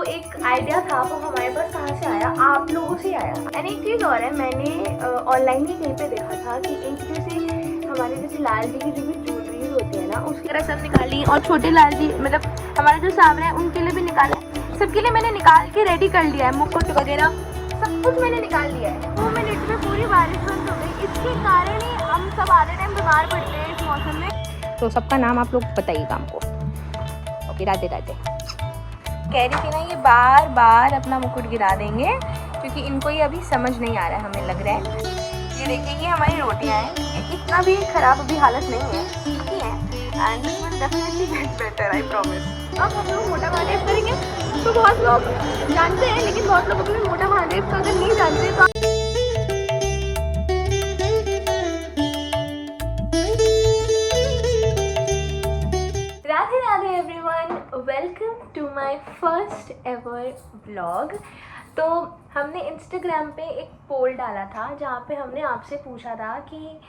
एक आइडिया था वो हमारे पास कहाँ से आया, आप लोगों से आया। एंड एक चीज़ और है, मैंने ऑनलाइन ही कहीं पे देखा था कि एक जैसे हमारे जैसे लाल जी की जो भी ज्वेलरीज होती है ना उसकी तरह सब निकाली, और छोटे लाल जी मतलब हमारे जो सामने हैं उनके लिए भी निकाला, सबके लिए मैंने निकाल के रेडी कर लिया है, मुकुट वगैरह सब कुछ मैंने निकाल लिया है। 2 मिनट में पूरी बारिश बंद हो गई, इसके कारण ही हम सब आधे टाइम बीमार पड़ते हैं इस मौसम में। तो सबका नाम आप लोग बताइएगा हमको। ओके, राधे राधे। कह रही थी ना ये बार बार अपना मुकुट गिरा देंगे क्योंकि इनको ये अभी समझ नहीं आ रहा है, हमें लग रहा है। ये देखिए ये हमारी रोटियां हैं, ये इतना भी खराब अभी हालत नहीं है, ठीक ही है। And this will definitely get better, I promise. अब हम लोग मोटा महादेव करेंगे तो बहुत लोग जानते हैं, लेकिन बहुत लोग अभी मोटा महादेव तो अगर नहीं जानते तो Radhe Radhe everyone, welcome to my first ever vlog. तो हमने इंस्टाग्राम पे एक पोल डाला था जहाँ पे हमने आपसे पूछा था कि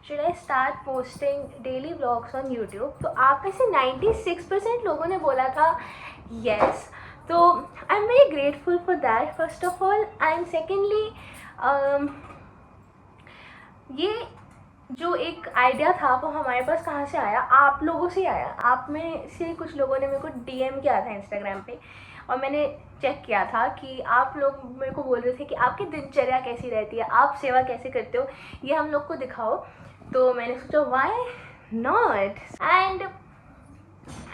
should I start posting daily vlogs on YouTube. तो आप में से 96% लोगों ने बोला था येस। तो I am very grateful for that first of all. And secondly ये जो एक आइडिया था वो हमारे पास कहाँ से आया, आप लोगों से आया। आप में से कुछ लोगों ने मेरे को डीएम किया था इंस्टाग्राम पे, और मैंने चेक किया था कि आप लोग मेरे को बोल रहे थे कि आपकी दिनचर्या कैसी रहती है, आप सेवा कैसे करते हो, ये हम लोग को दिखाओ। तो मैंने सोचा why not. And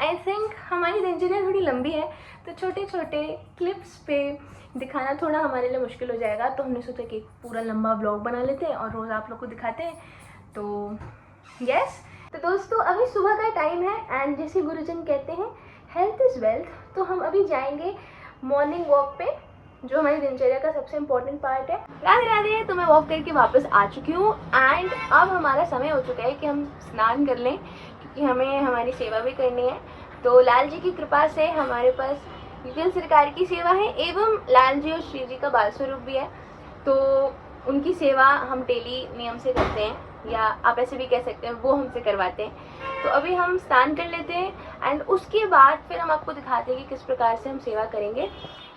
I think हमारी दिनचर्या थोड़ी लंबी है तो छोटे छोटे क्लिप्स पे दिखाना थोड़ा हमारे लिए मुश्किल हो जाएगा, तो हमने सोचा कि एक पूरा लंबा ब्लॉग बना लेते हैं और रोज़ आप लोग को दिखाते हैं। तो यस, तो दोस्तों अभी सुबह का टाइम है एंड जैसे गुरुजन कहते हैं हेल्थ इज़ वेल्थ, तो हम अभी जाएंगे मॉर्निंग वॉक पे जो हमारी दिनचर्या का सबसे इम्पोर्टेंट पार्ट है। राधे राधे। तो मैं वॉक करके वापस आ चुकी हूँ एंड अब हमारा समय हो चुका है कि हम स्नान कर लें क्योंकि हमें हमारी सेवा भी करनी है। तो लाल जी की कृपा से हमारे पास विभिन्न सरकार की सेवा है एवं लाल जी और श्री जी का बाल स्वरूप भी है, तो उनकी सेवा हम डेली नियम से करते हैं, या आप ऐसे भी कह सकते हैं वो हमसे करवाते हैं। तो अभी हम स्नान कर लेते हैं एंड उसके बाद फिर हम आपको दिखाते हैं कि किस प्रकार से हम सेवा करेंगे।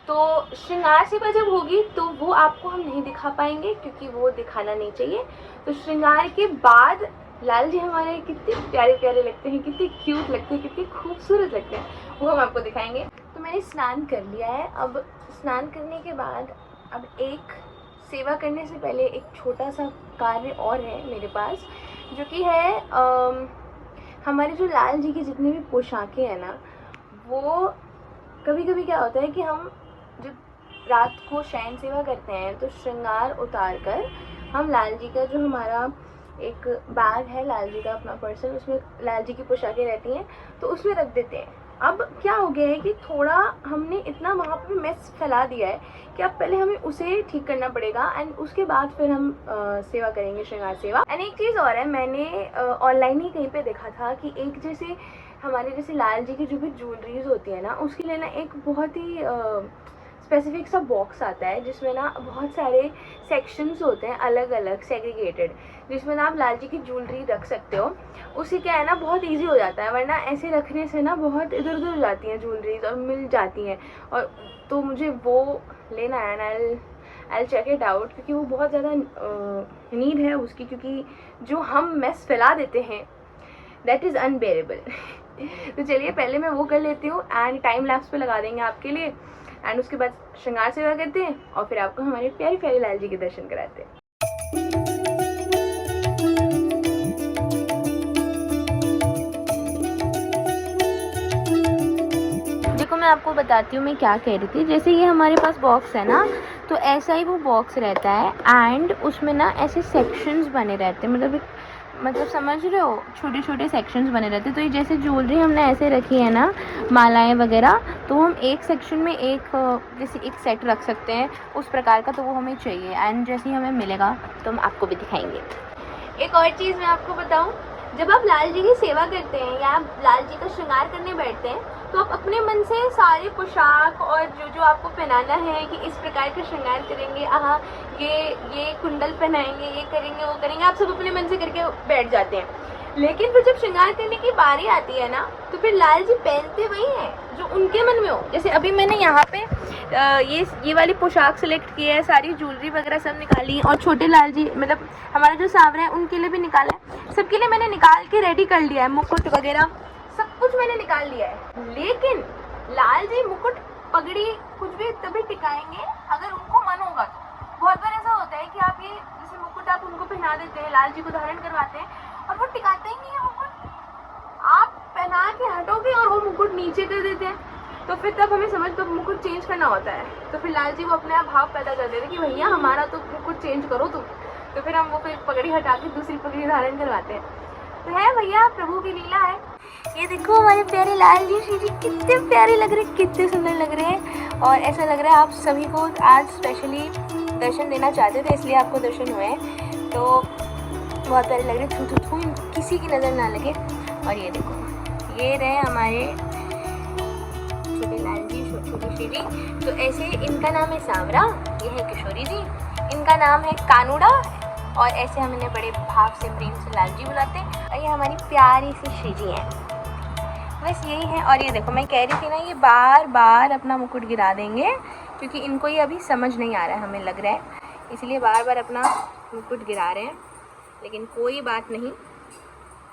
तो श्रृंगार सेवा जब होगी तो वो आपको हम नहीं दिखा पाएंगे क्योंकि वो दिखाना नहीं चाहिए। तो श्रृंगार के बाद लाल जी हमारे कितने प्यारे प्यारे लगते हैं, कितने क्यूट लगते हैं, कितने खूबसूरत लगते हैं, वो हम आपको दिखाएंगे। तो मैंने स्नान कर लिया है। अब स्नान करने के बाद अब एक सेवा करने से पहले एक छोटा सा कार्य और है मेरे पास, जो कि है हमारे जो लाल जी की जितनी भी पोशाकें हैं ना, वो कभी कभी क्या होता है कि हम जब रात को शयन सेवा करते हैं तो श्रृंगार उतार कर हम लाल जी का जो हमारा एक बैग है, लाल जी का अपना पर्सन, उसमें लाल जी की पोशाकें रहती हैं तो उसमें रख देते हैं। अब क्या हो गया है कि थोड़ा हमने इतना वहाँ पे मेस फैला दिया है कि अब पहले हमें उसे ठीक करना पड़ेगा एंड उसके बाद फिर हम सेवा करेंगे, श्रृंगार सेवा। एंड एक चीज़ और है, मैंने ऑनलाइन ही कहीं पे देखा था कि एक जैसे हमारे जैसे लाल जी की जो भी ज्वेलरीज होती है ना उसके लिए ना एक बहुत ही स्पेसिफिक सा बॉक्स आता है जिसमें ना बहुत सारे सेक्शंस होते हैं अलग अलग सेग्रीगेटेड, जिसमें ना आप लाल जी की ज्वेलरी रख सकते हो। उससे क्या है ना बहुत इजी हो जाता है, वरना ऐसे रखने से ना बहुत इधर उधर हो जाती हैं ज्वेलरीज और मिल जाती हैं। और तो मुझे वो लेना है ना, आई चेक इट आउट, क्योंकि वो बहुत ज़्यादा नीड है उसकी, क्योंकि जो हम मेस फैला देते हैं दैट इज़ अनबेरेबल। तो चलिए पहले मैं वो कर लेती हूँ एंड टाइम लैप्स पे लगा देंगे आपके लिए एंड उसके बाद श्रृंगार सेवा करते हैं और फिर आपको हमारे प्यारी प्यारी लाल जी के दर्शन कराते हैं। देखो मैं आपको बताती हूँ मैं क्या कह रही थी। जैसे ये हमारे पास बॉक्स है ना, तो ऐसा ही वो बॉक्स रहता है एंड उसमें ना ऐसे सेक्शंस बने रहते हैं, मतलब समझ रहे हो, छोटे छोटे सेक्शंस बने रहते हैं। तो ये जैसे ज्वेलरी हमने ऐसे रखी है ना, मालाएं वगैरह, तो हम एक सेक्शन में एक जैसे एक सेट रख सकते हैं उस प्रकार का, तो वो हमें चाहिए एंड जैसे ही हमें मिलेगा तो हम आपको भी दिखाएंगे। एक और चीज़ मैं आपको बताऊं, जब आप लाल जी की सेवा करते हैं या आप लाल जी का श्रृंगार करने बैठते हैं तो आप अपने मन से सारे पोशाक और जो जो आपको पहनाना है कि इस प्रकार का श्रृंगार करेंगे, ये कुंडल पहनाएंगे, ये करेंगे, वो करेंगे, आप सब अपने मन से करके बैठ जाते हैं। लेकिन फिर जब श्रृंगार करने की बारी आती है ना, तो फिर लाल जी पहनते वही हैं जो उनके मन में हो। जैसे अभी मैंने यहाँ पे ये वाली पोशाक सेलेक्ट की है, सारी ज्वेलरी वगैरह सब निकाली, और छोटे लाल जी मतलब हमारा जो सांवरा है उनके लिए भी निकाला है, सबके लिए मैंने निकाल के रेडी कर लिया है, मुकुट वगैरह सब कुछ मैंने निकाल लिया है। लेकिन लाल जी मुकुट पगड़ी कुछ भी तभी टिकाएंगे अगर उनको मन होगा तो। बहुत बार ऐसा होता है कि आप ये जैसे मुकुट आप उनको पहना देते हैं, लाल जी को धारण करवाते हैं, और वो टिकाते ही नहीं है मुकुट, आप पहना के हटोगे और वो मुकुट नीचे कर देते हैं, तो फिर तब हमें समझ तो मुकुट चेंज करना होता है। तो फिर लाल जी वो अपने आप भाव पैदा कर देते कि भैया हमारा तो मुकुट चेंज करो तुम, तो फिर हम वो फिर पगड़ी हटा के दूसरी पगड़ी धारण करवाते हैं। तो है भैया, प्रभु की लीला है। ये देखो हमारे प्यारे लाल जी श्री जी कितने प्यारे लग रहे हैं, कितने सुंदर लग रहे हैं, और ऐसा लग रहा है आप सभी को आज स्पेशली दर्शन देना चाहते थे इसलिए आपको दर्शन हुए हैं। तो बहुत प्यारे लग रहे हैं, थू थू थू किसी की नज़र ना लगे। और ये देखो ये रहे हमारे छोटे लाल जी, छोटी श्री जी। तो ऐसे इनका नाम है सांवरा, ये है किशोरी जी, इनका नाम है कानूड़ा, और ऐसे हम इन्हें बड़े भाव से प्रेम से लाल जी बुलाते हैं। और ये हमारी प्यारी सी श्री जी हैं, बस यही है। और ये देखो मैं कह रही थी ना, ये बार बार अपना मुकुट गिरा देंगे क्योंकि इनको ये अभी समझ नहीं आ रहा है, हमें लग रहा है, इसलिए बार बार अपना मुकुट गिरा रहे हैं। लेकिन कोई बात नहीं,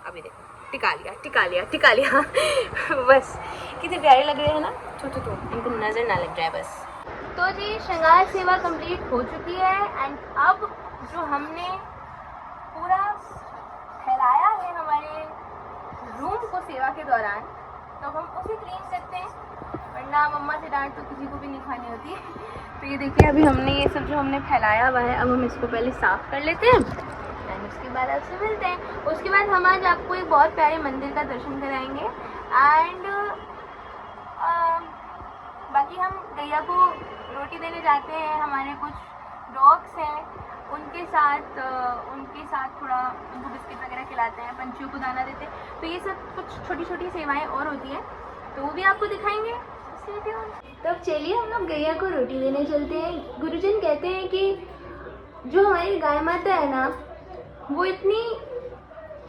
अभी देखो टिका लिया टिका लिया टिका लिया बस कितने प्यारे लग रहे हैं ना, छू इनको नज़र ना लग जाए बस। तो जी श्रृंगार सेवा कंप्लीट हो चुकी है, एंड अब जो हमने पूरा फैलाया है हमारे रूम को सेवा के दौरान, तो हम उसे क्लीन करते हैं, वरना मम्मा से डांट तो किसी को भी नहीं खानी होती। तो ये देखिए अभी हमने ये सब जो हमने फैलाया हुआ है, अब हम इसको पहले साफ़ कर लेते हैं, एंड उसके बाद आपसे मिलते हैं। उसके बाद हम आज आपको एक बहुत प्यारे मंदिर का दर्शन कराएंगे, एंड बाकी हम गैया को रोटी देने जाते हैं, हमारे कुछ डॉग्स हैं उनके साथ थोड़ा उनको बिस्किट वगैरह खिलाते हैं, पंछियों को दाना देते हैं। तो ये सब कुछ छोटी छोटी सेवाएं और होती हैं, तो वो भी आपको दिखाएंगे। तो अब चलिए हम लोग गैया को रोटी देने चलते हैं। गुरुजन कहते हैं कि जो हमारी गाय माता है ना, वो इतनी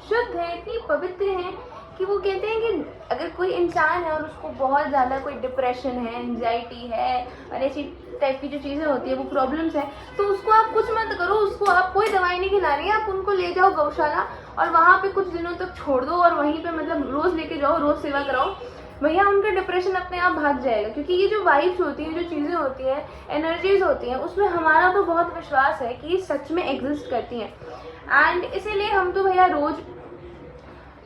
शुद्ध है, इतनी पवित्र है कि वो कहते हैं कि अगर कोई इंसान है और उसको बहुत ज़्यादा कोई डिप्रेशन है, एंजाइटी है, और ऐसी टाइप की जो चीज़ें होती है, वो प्रॉब्लम्स है, तो उसको आप कुछ मत करो, उसको आप कोई दवाई नहीं खिलानी है, आप उनको ले जाओ गौशाला और वहाँ पे कुछ दिनों तक छोड़ दो, और वहीं पे मतलब रोज़ लेके जाओ, रोज़ सेवा कराओ, भैया उनका डिप्रेशन अपने आप भाग जाएगा। क्योंकि ये जो वाइब्स होती हैं, जो चीज़ें होती हैं, एनर्जीज होती हैं, उसमें हमारा तो बहुत विश्वास है कि ये सच में एग्जिस्ट करती हैं। एंड इसीलिए हम तो भैया रोज़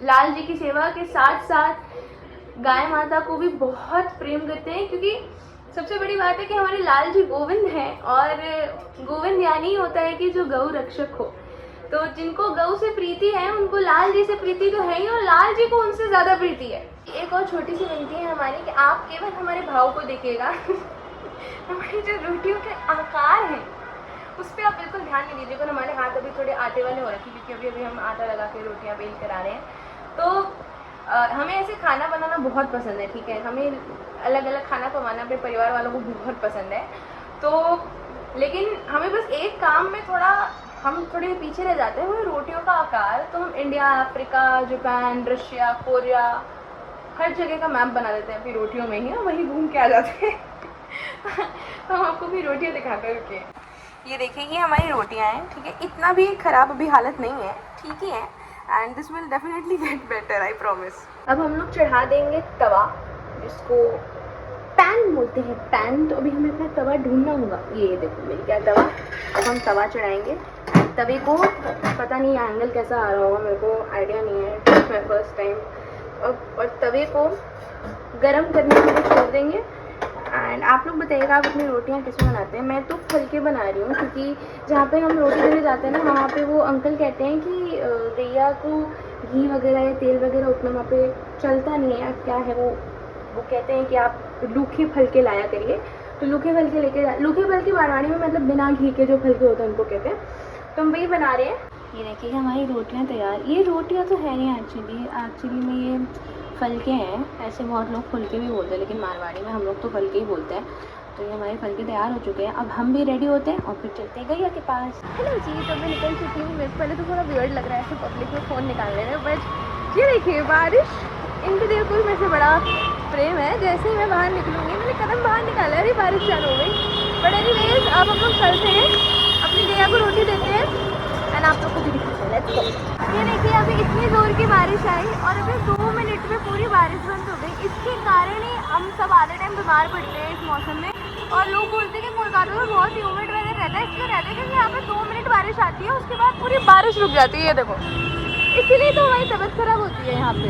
लाल जी की सेवा के साथ साथ गाय माता को भी बहुत प्रेम करते हैं, क्योंकि सबसे बड़ी बात है कि हमारे लाल जी गोविंद हैं, और गोविंद यानी होता है कि जो गौ रक्षक हो। तो जिनको गौ से प्रीति है उनको लाल जी से प्रीति तो है ही, और लाल जी को उनसे ज़्यादा प्रीति है। एक और छोटी सी विनती है हमारी कि आप केवल हमारे भाव को देखिएगा हमारी जो रोटियों के आकार हैं उस पर आप बिल्कुल ध्यान नहीं दीजिएगा। हमारे हाथ अभी थोड़े आटे वाले हो रखे हैं, क्योंकि अभी हम आटा लगा के रोटियाँ बेल कर आ रहे हैं। तो हमें ऐसे खाना बनाना बहुत पसंद है, ठीक है, हमें अलग अलग खाना पकाना अपने परिवार वालों को बहुत पसंद है। तो लेकिन हमें बस एक काम में हम थोड़े पीछे रह जाते हैं, वो रोटियों का आकार। तो हम India, Africa, Japan, Russia, Korea, हर जगह का मैप बना देते हैं अपनी रोटियों में ही, और वहीं घूम के आ जाते हैं तो हम आपको भी रोटियाँ दिखाते हैं, रुकिए। ये देखिए ये हमारी रोटियाँ हैं, ठीक है, इतना भी ख़राब अभी हालत नहीं है, ठीक ही है, and this will definitely get better, I promise. अब हम लोग चढ़ा देंगे तवा, जिसको पैन बोलते हैं, पैन। तो अभी हमें अपना तवा ढूंढना होगा। ये देखो मेरी क्या तवा, अब हम तवा चढ़ाएंगे। तवे को पता नहीं एंगल कैसा आ रहा होगा, मेरे को आइडिया नहीं है, मैं फर्स्ट टाइम। और तवे को गरम करने के लिए छोड़ देंगे। एंड आप लोग बताइएगा आप अपनी रोटियां कैसे बनाते हैं। मैं तो फुलके बना रही हूँ, क्योंकि जहाँ पे हम रोटी देने जाते हैं ना, वहाँ पे वो अंकल कहते हैं कि गैया को घी वगैरह या तेल वगैरह उतना वहाँ पे चलता नहीं है, क्या है वो कहते हैं कि आप लूखे फलके लाया करिए। तो लूखे फलके लूखे फलके मारवाड़ी में मतलब बिना घी के जो फलके होते हैं उनको कहते हैं। तो हम वही बना रहे हैं। ये देखिए हमारी रोटियां तैयार। ये रोटियां तो है नहीं एक्चुअली में ये फलके हैं। ऐसे बहुत लोग फुलके भी बोलते हैं, लेकिन मारवाड़ी में हम लोग तो फलके ही बोलते हैं। तो ये हमारे फल के तैयार हो चुके हैं, अब हम भी रेडी होते हैं और फिर चलते हैं गैया के पास। हेलो जी, तो मैं निकल चुकी हूँ। मेरे पहले तो थोड़ा वियर्ड लग रहा है ऐसे पब्लिक में फ़ोन निकालने में, बट ये देखिए बारिश, इनके दिल को मेरे से बड़ा प्रेम है। जैसे ही मैं बाहर निकलूँगी, मैंने कदम बाहर निकाला है, अभी बारिश चालू हो गई। बट एनीवेज अब हम लोग चलते हैं, अपनी गैया को रोटी देते हैं एंड आप लोग को भी दिखाते हैं। Let's go. ये देखिए अभी इतनी ज़ोर की बारिश आई और अभी 2 मिनट में पूरी बारिश बंद हो गई। इसके कारण ही हम सब आधे टाइम बीमार पड़ते हैं इस मौसम में। और लोग बोलते हैं कि कोलकाता में बहुत ह्यूमिड वेदर रहता है, इसलिए रहता है क्योंकि यहाँ पे 2 मिनट बारिश आती है, उसके बाद पूरी बारिश रुक जाती है। ये देखो, इसीलिए तो हमारी तबीयत खराब होती है यहाँ पे।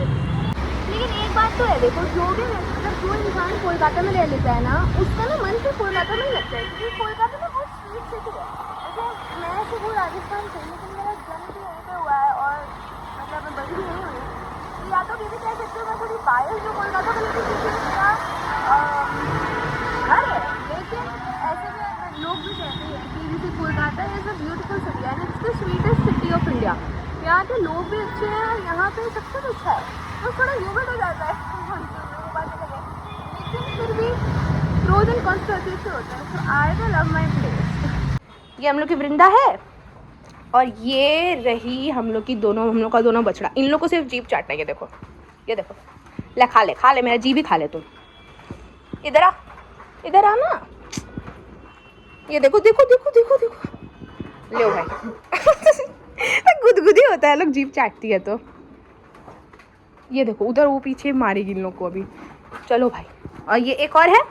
लेकिन एक बात तो है, देखो जो भी मतलब जो इंसान कोलकाता में रह लेता है ना, उसका ना मन सिर्फ कोलकाता में ही लगता है, क्योंकि कोलकाता में बहुत स्वीट सिटी है। जैसे मैं से वो राजस्थान से, लेकिन मेरा जन्म भी यहीं पे हुआ है और मतलब मैं बड़ी भी यहीं हुई हूँ। तो या तो ये भी कह सकते हो मैं थोड़ी बायस जो कोलकाता में घर है, लेकिन ऐसे में लोग भी कहते हैं कि जैसे Kolkata is a beautiful city and it's the sweetest city of India. यहाँ के लोग भी अच्छे हैं और यहाँ पे सब कुछ अच्छा है। तो थोड़ा ह्यूमिड हो जाता है लेकिन फिर भी प्रोज एंड कॉन्स तो अच्छे से होते हैं। तो I will love my place. ये हम लोग की वृंदा है और ये रही हम लोग का दोनों बछड़ा। इन लोग को सिर्फ जीभ चाटना है। ये देखो ले खा ले मेरा जीभ ही खा ले तुम। इधर आ ना। ये देखो ले भाई गुदगुदी होता है, लोग जीभ चाटती है तो। ये देखो उधर वो पीछे मारेगी इन लोग को अभी। चलो भाई, और ये एक और है,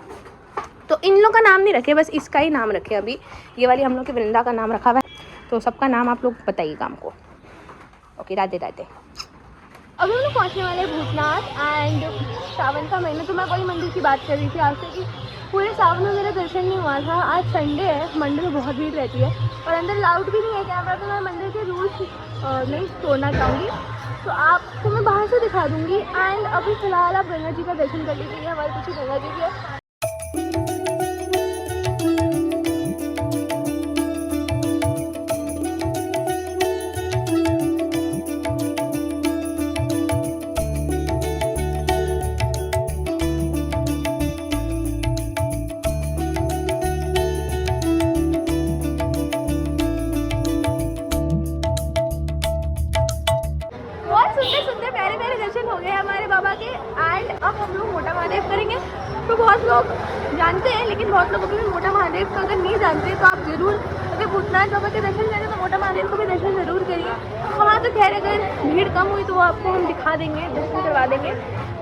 तो इन लोग का नाम नहीं रखे, बस इसका ही नाम रखे अभी। ये वाली हम लोग की वृंदा का नाम रखा हुआ है, तो सबका नाम आप लोग बताइएगा हमको। ओके, राधे। अभी हम लोग पहुँचने वाले हैं भूतनाथ एंड सावन का महीना। तो मैं वही मंदिर की बात कर रही थी आपसे कि पूरे सावन में मेरा दर्शन नहीं हुआ था। आज संडे है, मंडे में बहुत भीड़ रहती है और अंदर लाउड भी नहीं है कैमरा, तो मैं मंदिर के रूल्स नहीं तोड़ना चाहूँगी, तो आपको मैं बाहर से दिखा दूँगी। एंड अभी फ़िलहाल आप गंगा जी का दर्शन कर लीजिए, हमारे पीछे गंगा जी भी है। सुंदर प्यारे दर्शन हो गए हमारे बाबा के। एंड अब हम लोग मोटा महादेव करेंगे। तो बहुत लोग जानते हैं, लेकिन बहुत लोग अभी मोटा महादेव को अगर नहीं जानते तो आप ज़रूर अगर भूतनाथ बाबा के दर्शन करें तो मोटा महादेव को भी दर्शन ज़रूर करिए। वहाँ तो खैर अगर भीड़ कम हुई तो वो आपको हम दिखा देंगे, दर्शन करवा देंगे।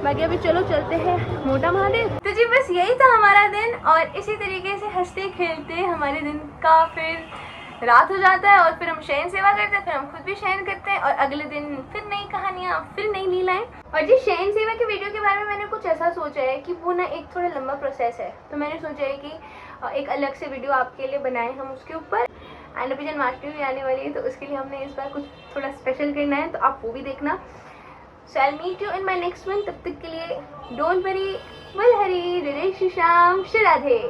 बाकी अभी चलो चलते हैं मोटा महादेव। तो जी बस यही था हमारा दिन, और इसी तरीके से हंसते खेलते हमारे दिन का फिर रात हो जाता है और फिर हम शयन सेवा करते हैं, फिर हम खुद भी शयन करते हैं और अगले दिन फिर नई कहानियाँ, फिर नई लीलाएं। और जी शयन सेवा के वीडियो के बारे में मैंने कुछ ऐसा सोचा है कि वो ना एक थोड़ा लंबा प्रोसेस है, तो मैंने सोचा है कि एक अलग से वीडियो आपके लिए बनाएं हम उसके ऊपर। एंड अभी जन्माष्टमी भी आने वाली है, तो उसके लिए हमने इस बार कुछ थोड़ा स्पेशल करना है, तो आप वो भी देखना। So I meet you in my next one. तब तक के लिए डोंट वरी, वल हरी, जय श्री श्याम, श्री राधे।